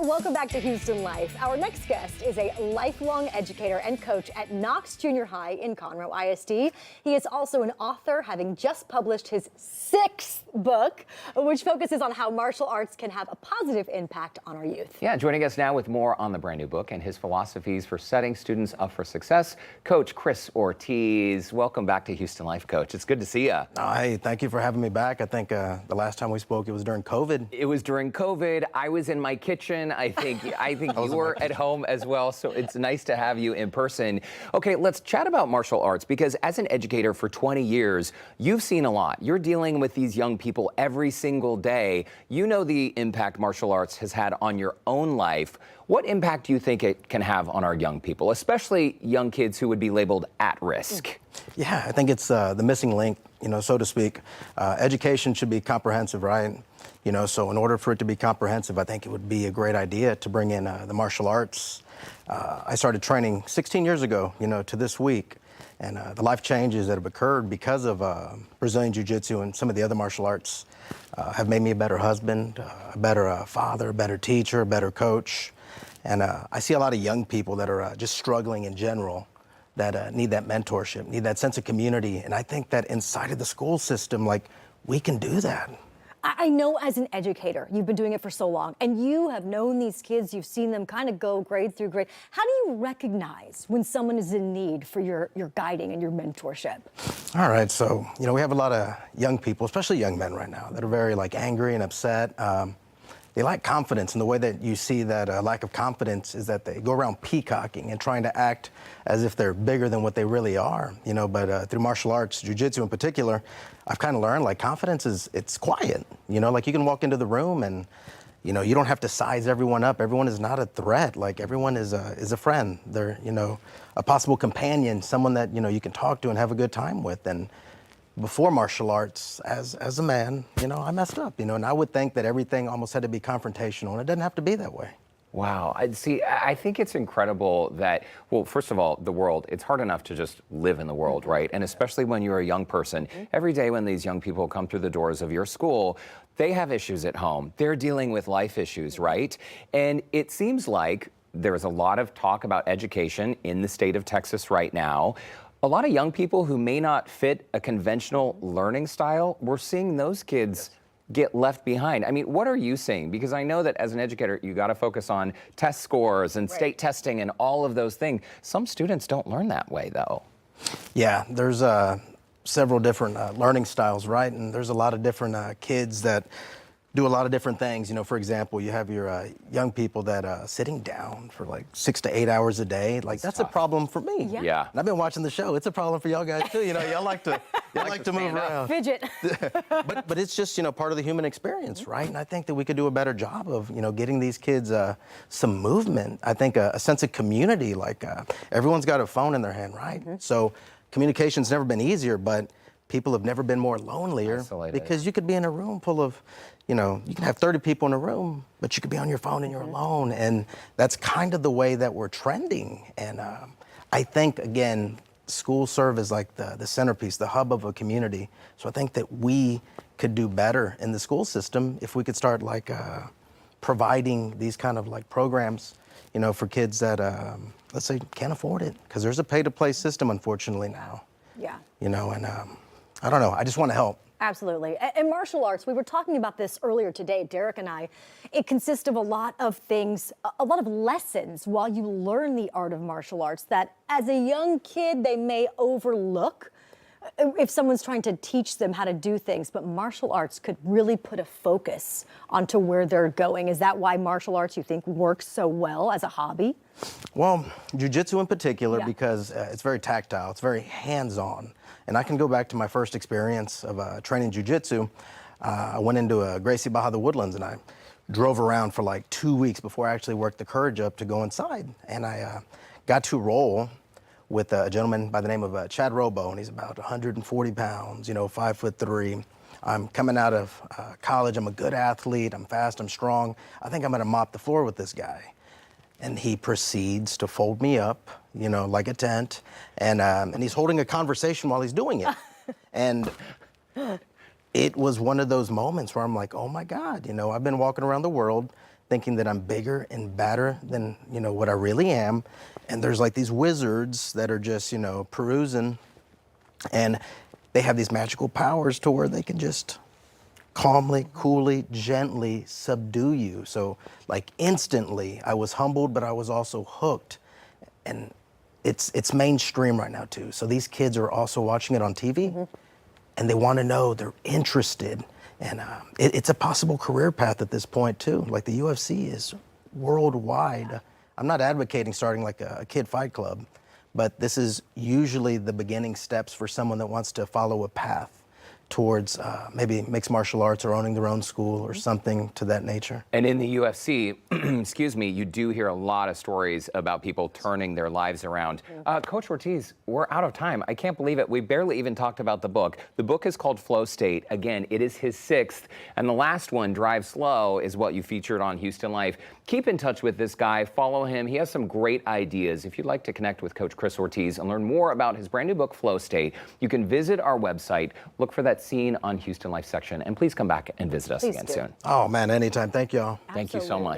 Welcome back to Houston Life. Our next guest is a lifelong educator and coach at Knox Junior High in Conroe ISD. He is also an author, having just published his 6th book, which focuses on how martial arts can have a positive impact on our youth. Yeah, joining us now with more on the brand new book and his philosophies for setting students up for success, Coach Chris Ortiz. Welcome back to Houston Life, Coach. It's good to see you. Hey, thank you for having me back. I think the last time we spoke, it was during COVID. It was during COVID. I was in my kitchen. I think you were at home as well, so it's nice to have you in person. Okay, let's chat about martial arts, because as an educator for 20 years, you've seen a lot. You're dealing with these young people every single day. You know the impact martial arts has had on your own life. What impact do you think it can have on our young people, especially young kids who would be labeled at risk? Yeah, I think it's the missing link, so to speak. Education should be comprehensive, right? So in order for it to be comprehensive, I think it would be a great idea to bring in the martial arts. I started training 16 years ago, to this week. And the life changes that have occurred because of Brazilian Jiu-Jitsu and some of the other martial arts have made me a better husband, a better father, a better teacher, a better coach. And I see a lot of young people that are just struggling in general, that need that mentorship, need that sense of community. And I think that inside of the school system, we can do that. I know as an educator, you've been doing it for so long, and you have known these kids, you've seen them kind of go grade through grade. How do you recognize when someone is in need for your guiding and your mentorship? All right, so, we have a lot of young people, especially young men right now, that are very angry and upset. They lack confidence, and the way that you see that lack of confidence is that they go around peacocking and trying to act as if they're bigger than what they really are, but through martial arts, jiu-jitsu in particular, I've kind of learned confidence it's quiet, you can walk into the room and, you don't have to size everyone up. Everyone is not a threat. Everyone is a friend. They're, a possible companion, someone that, you can talk to and have a good time with. And before martial arts, as a man, I messed up, and I would think that everything almost had to be confrontational, and it doesn't have to be that way. Wow. I think it's incredible that, well, first of all, the world, it's hard enough to just live in the world, right? And especially when you're a young person, every day when these young people come through the doors of your school, they have issues at home. They're dealing with life issues, right? And it seems like there's a lot of talk about education in the state of Texas right now. A lot of young people who may not fit a conventional learning style, we're seeing those kids get left behind. I mean, what are you seeing? Because I know that as an educator, you got to focus on test scores and state testing and all of those things. Some students don't learn that way, though. Yeah, there's several different learning styles, right? And there's a lot of different kids that do a lot of different things. For example, you have your young people that sitting down for 6 to 8 hours a day. That's a problem for me. Yeah. And I've been watching the show. It's a problem for y'all guys too. Y'all like to move around. Fidget. but it's just part of the human experience, right? And I think that we could do a better job of getting these kids some movement. I think a sense of community. Everyone's got a phone in their hand, right? So communication's never been easier, but people have never been more lonelier. Isolated. Because you could be in a room full of, you can have 30 people in a room, but you could be on your phone and you're alone. And that's kind of the way that we're trending. And I think, again, schools serve as the centerpiece, the hub of a community. So I think that we could do better in the school system if we could start providing these kind of programs, for kids that, let's say, can't afford it. Because there's a pay-to-play system, unfortunately, now. Yeah. And I don't know, I just want to help. Absolutely. And martial arts, we were talking about this earlier today, Derek and I. It consists of a lot of things, a lot of lessons while you learn the art of martial arts that as a young kid they may overlook if someone's trying to teach them how to do things. But martial arts could really put a focus onto where they're going. Is that why martial arts, you think, works so well as a hobby? Well, jiu-jitsu in particular, because it's very tactile, it's very hands-on. And I can go back to my first experience of training jiu-jitsu. I went into Gracie Baja, the Woodlands, and I drove around for 2 weeks before I actually worked the courage up to go inside. And I got to roll with a gentleman by the name of Chad Robo, and he's about 140 pounds, 5'3". I'm coming out of college. I'm a good athlete. I'm fast. I'm strong. I think I'm going to mop the floor with this guy. And he proceeds to fold me up, like a tent. And he's holding a conversation while he's doing it. And it was one of those moments where I'm like, oh my God, I've been walking around the world thinking that I'm bigger and badder than, what I really am. And there's like these wizards that are just, perusing, and they have these magical powers to where they can just calmly, coolly, gently subdue you. So like instantly I was humbled, but I was also hooked. And it's mainstream right now too. So these kids are also watching it on TV, and they want to know, they're interested. And it's a possible career path at this point too. Like the UFC is worldwide. I'm not advocating starting like a kid fight club, but this is usually the beginning steps for someone that wants to follow a path towards maybe mixed martial arts or owning their own school or something to that nature. And in the UFC, excuse me, you do hear a lot of stories about people turning their lives around. Coach Ortiz, we're out of time. I can't believe it. We barely even talked about the book. The book is called Flow State. Again, it is his 6th. And the last one, Drive Slow, is what you featured on Houston Life. Keep in touch with this guy. Follow him. He has some great ideas. If you'd like to connect with Coach Chris Ortiz and learn more about his brand new book, Flow State, you can visit our website. Look for that scene on Houston Life section. And please come back and visit us again soon. Oh man, anytime. Thank y'all. Thank you so much.